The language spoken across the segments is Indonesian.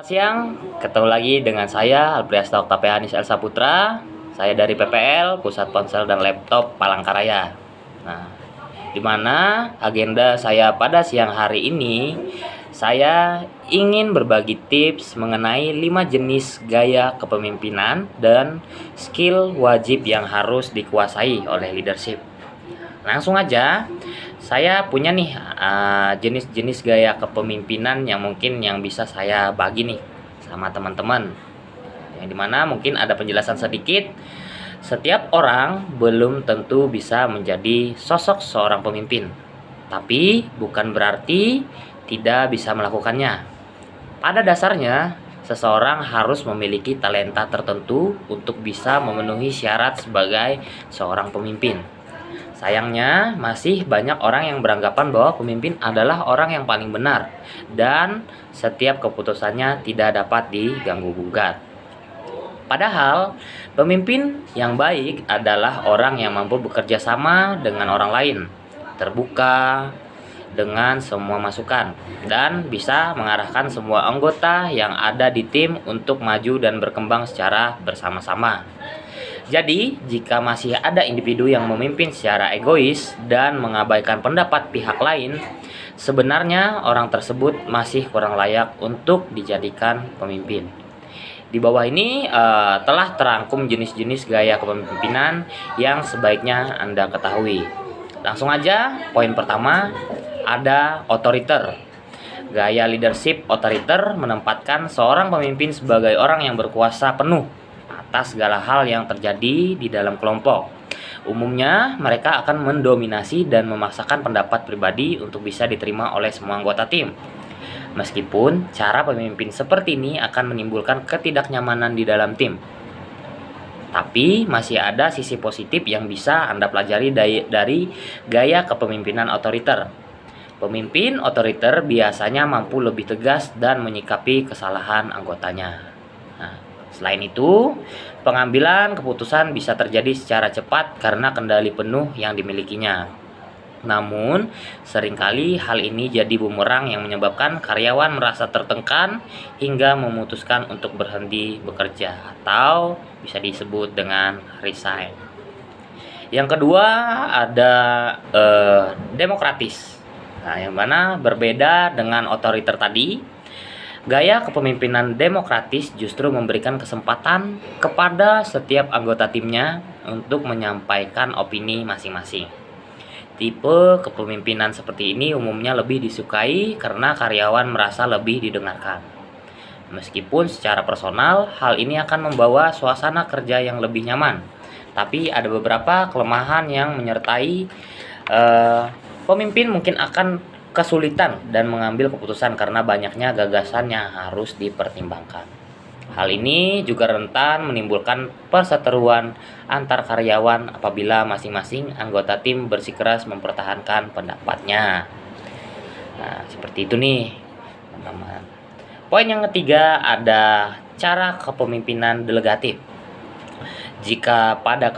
Siang, ketemu lagi dengan saya Alpriasta Oktavianis Elsa Putra. Saya dari PPL, Pusat Ponsel dan Laptop Palangkaraya. Nah, di mana agenda saya pada siang hari ini, saya ingin berbagi tips mengenai 5 jenis gaya kepemimpinan dan skill wajib yang harus dikuasai oleh leadership. Langsung aja, saya punya nih jenis-jenis gaya kepemimpinan yang mungkin yang bisa saya bagi nih sama teman-teman. Yang dimana mungkin ada penjelasan sedikit. Setiap orang belum tentu bisa menjadi sosok seorang pemimpin, tapi bukan berarti tidak bisa melakukannya. Pada dasarnya, seseorang harus memiliki talenta tertentu untuk bisa memenuhi syarat sebagai seorang pemimpin. Sayangnya, masih banyak orang yang beranggapan bahwa pemimpin adalah orang yang paling benar dan setiap keputusannya tidak dapat diganggu-gugat. Padahal, pemimpin yang baik adalah orang yang mampu bekerja sama dengan orang lain, terbuka dengan semua masukan, dan bisa mengarahkan semua anggota yang ada di tim untuk maju dan berkembang secara bersama-sama. Jadi, jika masih ada individu yang memimpin secara egois dan mengabaikan pendapat pihak lain, sebenarnya orang tersebut masih kurang layak untuk dijadikan pemimpin. Di bawah ini telah terangkum jenis-jenis gaya kepemimpinan yang sebaiknya Anda ketahui. Langsung aja, poin pertama, ada otoriter. Gaya leadership otoriter menempatkan seorang pemimpin sebagai orang yang berkuasa penuh atas segala hal yang terjadi di dalam kelompok. Umumnya, mereka akan mendominasi dan memaksakan pendapat pribadi untuk bisa diterima oleh semua anggota tim. Meskipun cara pemimpin seperti ini akan menimbulkan ketidaknyamanan di dalam tim, tapi masih ada sisi positif yang bisa Anda pelajari dari gaya kepemimpinan otoriter. Pemimpin otoriter biasanya mampu lebih tegas dan menyikapi kesalahan anggotanya. Nah, selain itu, pengambilan keputusan bisa terjadi secara cepat karena kendali penuh yang dimilikinya. Namun, seringkali hal ini jadi bumerang yang menyebabkan karyawan merasa tertekan hingga memutuskan untuk berhenti bekerja atau bisa disebut dengan resign. Yang kedua ada demokratis. Nah, yang mana berbeda dengan otoriter tadi, gaya kepemimpinan demokratis justru memberikan kesempatan kepada setiap anggota timnya untuk menyampaikan opini masing-masing. Tipe kepemimpinan seperti ini umumnya lebih disukai karena karyawan merasa lebih didengarkan. Meskipun secara personal, hal ini akan membawa suasana kerja yang lebih nyaman. Tapi ada beberapa kelemahan yang menyertai pemimpin mungkin akan kesulitan dan mengambil keputusan karena banyaknya gagasan yang harus dipertimbangkan. Hal ini juga rentan menimbulkan perseteruan antar karyawan apabila masing-masing anggota tim bersikeras mempertahankan pendapatnya. Nah, seperti itu nih, teman-teman. Poin yang ketiga ada cara kepemimpinan delegatif. Jika pada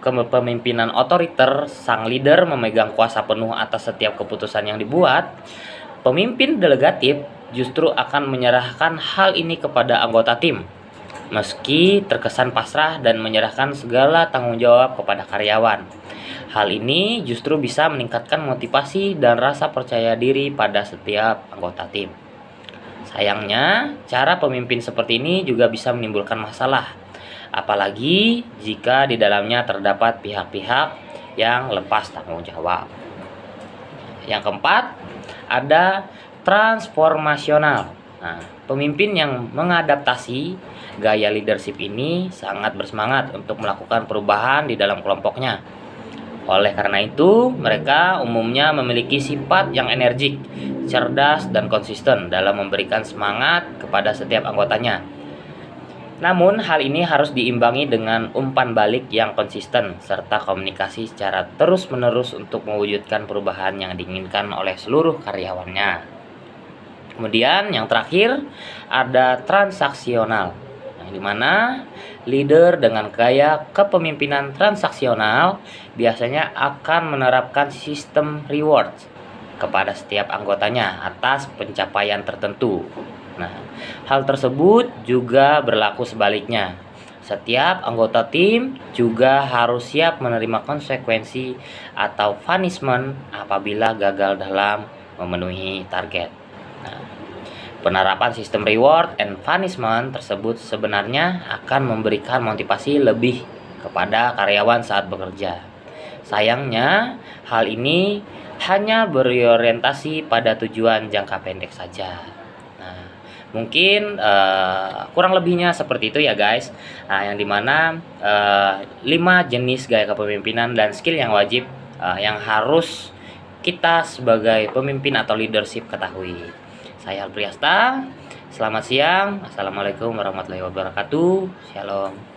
kepemimpinan otoriter, sang leader memegang kuasa penuh atas setiap keputusan yang dibuat, pemimpin delegatif justru akan menyerahkan hal ini kepada anggota tim, meski terkesan pasrah dan menyerahkan segala tanggung jawab kepada karyawan. Hal ini justru bisa meningkatkan motivasi dan rasa percaya diri pada setiap anggota tim. Sayangnya, cara pemimpin seperti ini juga bisa menimbulkan masalah, apalagi jika di dalamnya terdapat pihak-pihak yang lepas tanggung jawab. Yang keempat, ada transformasional. Nah, pemimpin yang mengadaptasi gaya leadership ini sangat bersemangat untuk melakukan perubahan di dalam kelompoknya. Oleh karena itu, mereka umumnya memiliki sifat yang energik, cerdas, dan konsisten dalam memberikan semangat kepada setiap anggotanya. Namun, hal ini harus diimbangi dengan umpan balik yang konsisten serta komunikasi secara terus-menerus untuk mewujudkan perubahan yang diinginkan oleh seluruh karyawannya. Kemudian yang terakhir ada transaksional, di mana leader dengan gaya kepemimpinan transaksional biasanya akan menerapkan sistem reward kepada setiap anggotanya atas pencapaian tertentu. Nah, hal tersebut juga berlaku sebaliknya. Setiap anggota tim juga harus siap menerima konsekuensi atau punishment apabila gagal dalam memenuhi target. Nah, penerapan sistem reward and punishment tersebut sebenarnya akan memberikan motivasi lebih kepada karyawan saat bekerja. Sayangnya, hal ini hanya berorientasi pada tujuan jangka pendek saja. Nah, mungkin kurang lebihnya seperti itu ya guys. Nah, yang dimana 5 jenis gaya kepemimpinan dan skill yang wajib yang harus kita sebagai pemimpin atau leadership ketahui. Saya Alpriasta. Selamat siang. Assalamualaikum warahmatullahi wabarakatuh. Shalom.